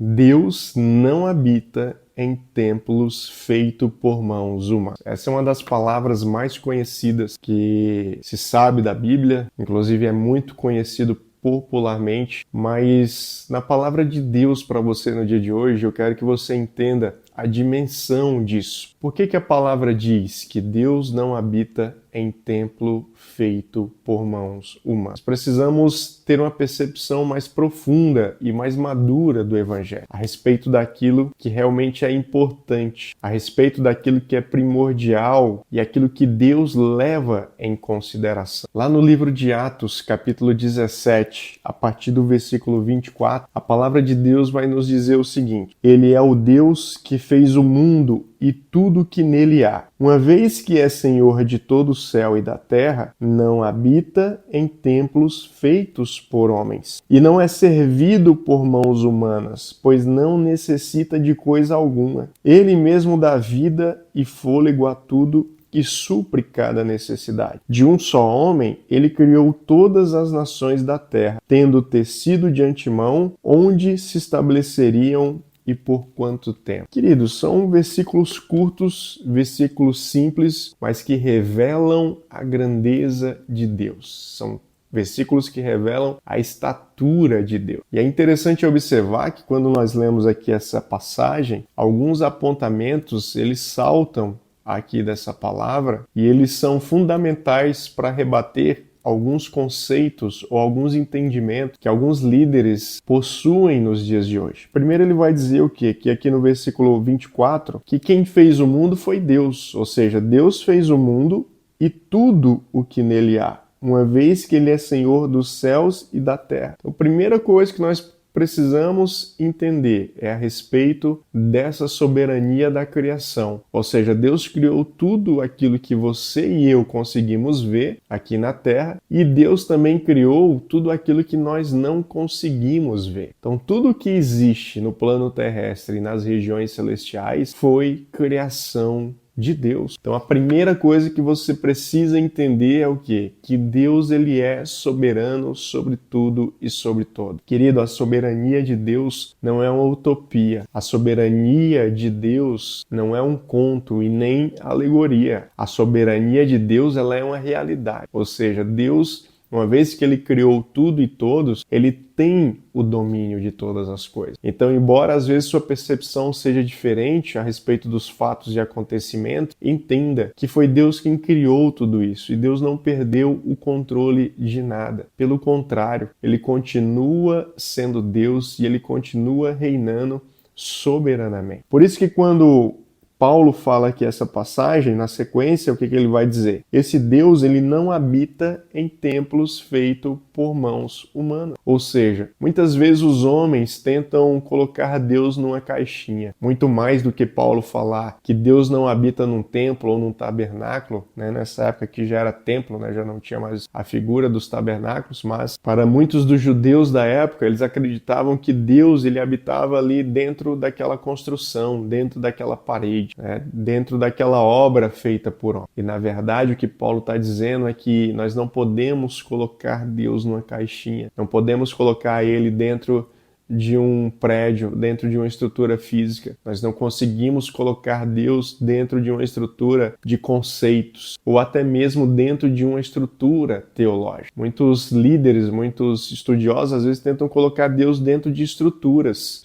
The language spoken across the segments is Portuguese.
Deus não habita em templos feitos por mãos humanas. Essa é uma das palavras mais conhecidas que se sabe da Bíblia, inclusive é muito conhecido popularmente, mas na palavra de Deus para você no dia de hoje, eu quero que você entenda a dimensão disso. Por que a palavra diz que Deus não habita em templo feito por mãos humanas? Precisamos ter uma percepção mais profunda e mais madura do Evangelho, a respeito daquilo que realmente é importante, a respeito daquilo que é primordial e aquilo que Deus leva em consideração. Lá no livro de Atos, capítulo 17, a partir do versículo 24, a palavra de Deus vai nos dizer o seguinte: Ele é o Deus que fez o mundo e tudo que nele há. Uma vez que é Senhor de todo o céu e da terra, não habita em templos feitos por homens, e não é servido por mãos humanas, pois não necessita de coisa alguma. Ele mesmo dá vida e fôlego a tudo e supre cada necessidade. De um só homem, ele criou todas as nações da terra, tendo tecido de antemão onde se estabeleceriam e por quanto tempo. Queridos, são versículos curtos, versículos simples, mas que revelam a grandeza de Deus. São versículos que revelam a estatura de Deus. E é interessante observar que quando nós lemos aqui essa passagem, alguns apontamentos, eles saltam aqui dessa palavra e eles são fundamentais para rebater alguns conceitos ou alguns entendimentos que alguns líderes possuem nos dias de hoje. Primeiro ele vai dizer o quê? Que aqui no versículo 24, que quem fez o mundo foi Deus, ou seja, Deus fez o mundo e tudo o que nele há, uma vez que ele é Senhor dos céus e da terra. Então, a primeira coisa que nós precisamos entender é a respeito dessa soberania da criação. Ou seja, Deus criou tudo aquilo que você e eu conseguimos ver aqui na Terra, e Deus também criou tudo aquilo que nós não conseguimos ver. Então, tudo que existe no plano terrestre e nas regiões celestiais foi criação de Deus. Então a primeira coisa que você precisa entender é o quê? Que Deus ele é soberano sobre tudo e sobre todo. Querido, a soberania de Deus não é uma utopia. A soberania de Deus não é um conto e nem alegoria. A soberania de Deus ela é uma realidade. Ou seja, Deus, uma vez que ele criou tudo e todos, ele tem o domínio de todas as coisas. Então, embora às vezes sua percepção seja diferente a respeito dos fatos e acontecimentos, entenda que foi Deus quem criou tudo isso e Deus não perdeu o controle de nada. Pelo contrário, ele continua sendo Deus e ele continua reinando soberanamente. Por isso que quando Paulo fala aqui essa passagem, na sequência, o que ele vai dizer? Esse Deus, ele não habita em templos feitos por mãos humanas. Ou seja, muitas vezes os homens tentam colocar Deus numa caixinha. Muito mais do que Paulo falar que Deus não habita num templo ou num tabernáculo, né? Nessa época que já era templo, né? Já não tinha mais a figura dos tabernáculos, mas para muitos dos judeus da época, eles acreditavam que Deus ele habitava ali dentro daquela construção, dentro daquela parede, dentro daquela obra feita por homem. E na verdade o que Paulo está dizendo é que nós não podemos colocar Deus numa caixinha, não podemos colocar ele dentro de um prédio, dentro de uma estrutura física. Nós não conseguimos colocar Deus dentro de uma estrutura de conceitos, ou até mesmo dentro de uma estrutura teológica. Muitos líderes, muitos estudiosos, às vezes tentam colocar Deus dentro de estruturas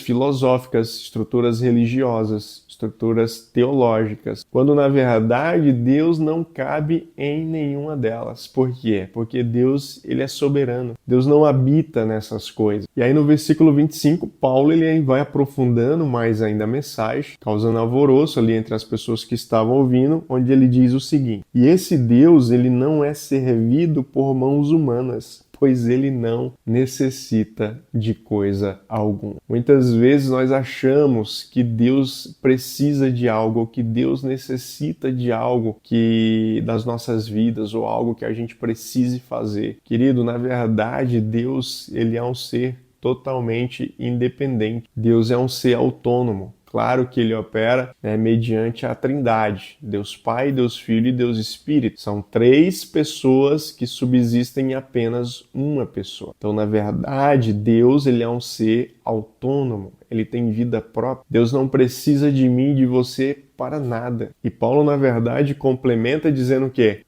filosóficas, estruturas religiosas, estruturas teológicas, quando na verdade Deus não cabe em nenhuma delas. Por quê? Porque Deus ele é soberano. Deus não habita nessas coisas. E aí no versículo 25, Paulo ele vai aprofundando mais ainda a mensagem, causando alvoroço ali entre as pessoas que estavam ouvindo, onde ele diz o seguinte: e esse Deus ele não é servido por mãos humanas, pois ele não necessita de coisa alguma. Muitas vezes nós achamos que Deus precisa de algo, ou que Deus necessita de algo que das nossas vidas, ou algo que a gente precise fazer. Querido, na verdade, Deus ele é um ser totalmente independente. Deus é um ser autônomo. Claro que ele opera mediante a Trindade, Deus Pai, Deus Filho e Deus Espírito. São três pessoas que subsistem em apenas uma pessoa. Então, na verdade, Deus ele é um ser autônomo, ele tem vida própria. Deus não precisa de mim e de você para nada. E Paulo, na verdade, complementa dizendo que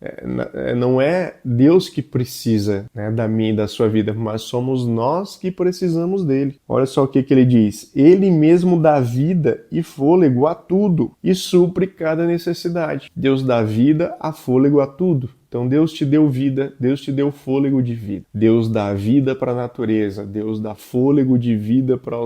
não é Deus que precisa da minha e da sua vida, mas somos nós que precisamos dele. Olha só o que ele diz. Ele mesmo dá vida e fôlego a tudo e supre cada necessidade. Deus dá vida a fôlego a tudo. Então Deus te deu vida, Deus te deu fôlego de vida. Deus dá vida para a natureza, Deus dá fôlego de vida para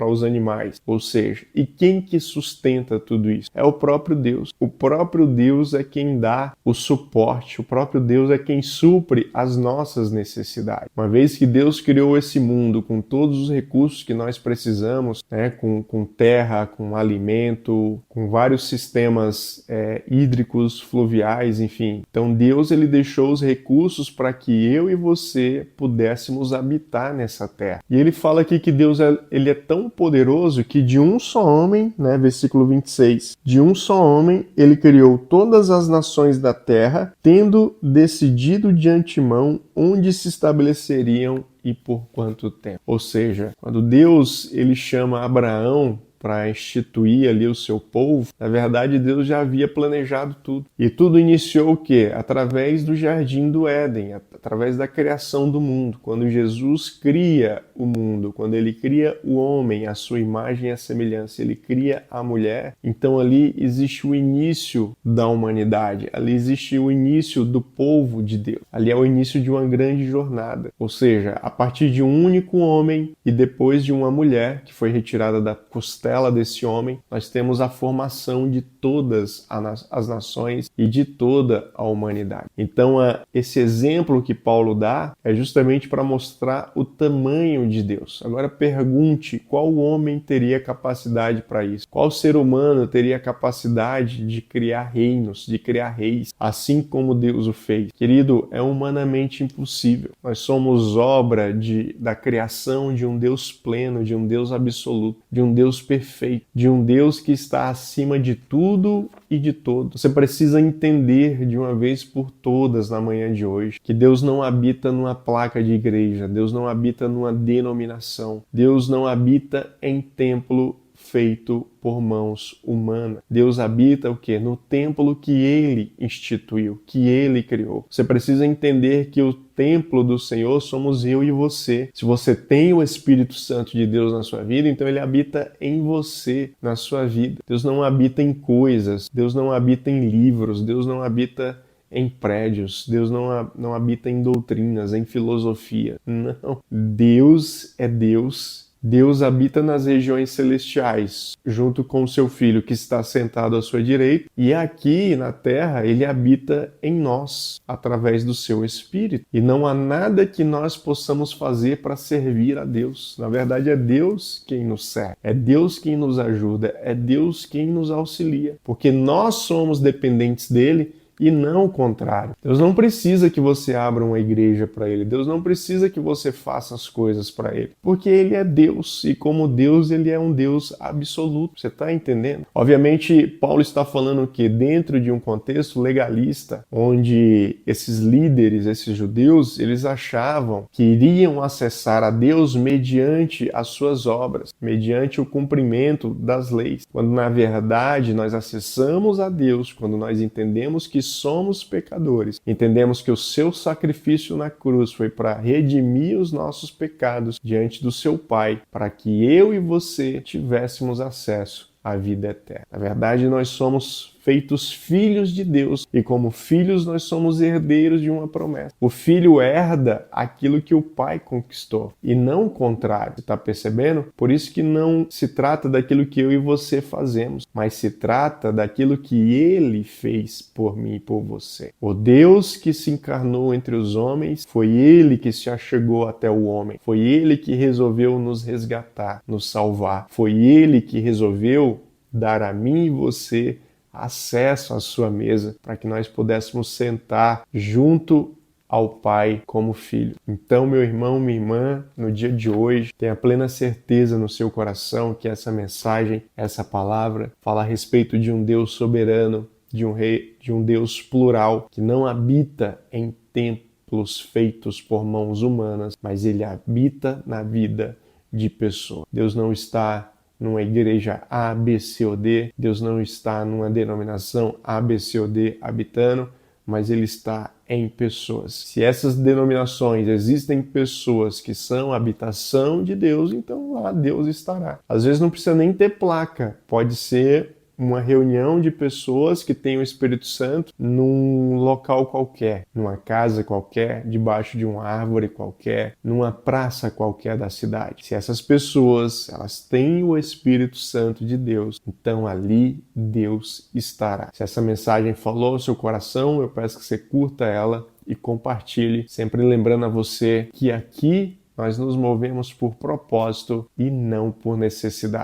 os animais. Ou seja, e quem que sustenta tudo isso? É o próprio Deus. O próprio Deus é quem dá o suporte, o próprio Deus é quem supre as nossas necessidades. Uma vez que Deus criou esse mundo com todos os recursos que nós precisamos, com terra, com alimento, com vários sistemas hídricos, fluviais, enfim. Então Deus ele deixou os recursos para que eu e você pudéssemos habitar nessa terra. E ele fala aqui que Deus ele é tão poderoso que de um só homem, versículo 26, de um só homem ele criou todas as nações da terra, tendo decidido de antemão onde se estabeleceriam e por quanto tempo. Ou seja, quando Deus ele chama Abraão para instituir ali o seu povo, na verdade Deus já havia planejado tudo. E tudo iniciou o quê? Através do Jardim do Éden, através da criação do mundo. Quando Jesus cria o mundo, quando ele cria o homem, a sua imagem e a semelhança, ele cria a mulher, então ali existe o início da humanidade, ali existe o início do povo de Deus. Ali é o início de uma grande jornada. Ou seja, a partir de um único homem e depois de uma mulher que foi retirada da costela desse homem, nós temos a formação de todas as nações e de toda a humanidade. Então, esse exemplo que Paulo dá é justamente para mostrar o tamanho de Deus. Agora pergunte, qual homem teria capacidade para isso? Qual ser humano teria capacidade de criar reinos, de criar reis, assim como Deus o fez? Querido, é humanamente impossível. Nós somos obra da criação de um Deus pleno, de um Deus absoluto, de um Deus perfeito, de um Deus que está acima de tudo e de todos. Você precisa entender de uma vez por todas na manhã de hoje que Deus não habita numa placa de igreja, Deus não habita numa denominação, Deus não habita em templo feito por mãos humanas. Deus habita o quê? No templo que Ele instituiu, que Ele criou. Você precisa entender que o templo do Senhor somos eu e você. Se você tem o Espírito Santo de Deus na sua vida, então Ele habita em você, na sua vida. Deus não habita em coisas, Deus não habita em livros, Deus não habita em prédios, Deus não habita em doutrinas, em filosofia. Não. Deus é Deus. Deus habita nas regiões celestiais, junto com o seu Filho que está sentado à sua direita, e aqui na terra ele habita em nós, através do seu Espírito. E não há nada que nós possamos fazer para servir a Deus. Na verdade, é Deus quem nos serve, é Deus quem nos ajuda, é Deus quem nos auxilia, porque nós somos dependentes dele, e não o contrário. Deus não precisa que você abra uma igreja para Ele. Deus não precisa que você faça as coisas para Ele. Porque Ele é Deus. E como Deus, Ele é um Deus absoluto. Você está entendendo? Obviamente, Paulo está falando que dentro de um contexto legalista, onde esses líderes, esses judeus, eles achavam que iriam acessar a Deus mediante as suas obras, mediante o cumprimento das leis. Quando, na verdade, nós acessamos a Deus, quando nós entendemos que somos pecadores, entendemos que o seu sacrifício na cruz foi para redimir os nossos pecados diante do seu Pai, para que eu e você tivéssemos acesso à vida eterna. Na verdade, nós somos feitos filhos de Deus e como filhos nós somos herdeiros de uma promessa. O filho herda aquilo que o pai conquistou e não o contrário. Você está percebendo? Por isso que não se trata daquilo que eu e você fazemos, mas se trata daquilo que ele fez por mim e por você. O Deus que se encarnou entre os homens, foi ele que se achegou até o homem. Foi ele que resolveu nos resgatar, nos salvar. Foi ele que resolveu dar a mim e você acesso à sua mesa, para que nós pudéssemos sentar junto ao Pai como filho. Então, meu irmão, minha irmã, no dia de hoje, tenha plena certeza no seu coração que essa mensagem, essa palavra, fala a respeito de um Deus soberano, de um rei, de um Deus plural, que não habita em templos feitos por mãos humanas, mas ele habita na vida de pessoas. Deus não está numa igreja A, B, C ou D, Deus não está numa denominação A, B, C ou D habitando, mas ele está em pessoas. Se essas denominações existem pessoas que são a habitação de Deus, então lá Deus estará. Às vezes não precisa nem ter placa, pode ser uma reunião de pessoas que têm o Espírito Santo num local qualquer, numa casa qualquer, debaixo de uma árvore qualquer, numa praça qualquer da cidade. Se essas pessoas, elas têm o Espírito Santo de Deus, então ali Deus estará. Se essa mensagem falou ao seu coração, eu peço que você curta ela e compartilhe, sempre lembrando a você que aqui nós nos movemos por propósito e não por necessidade.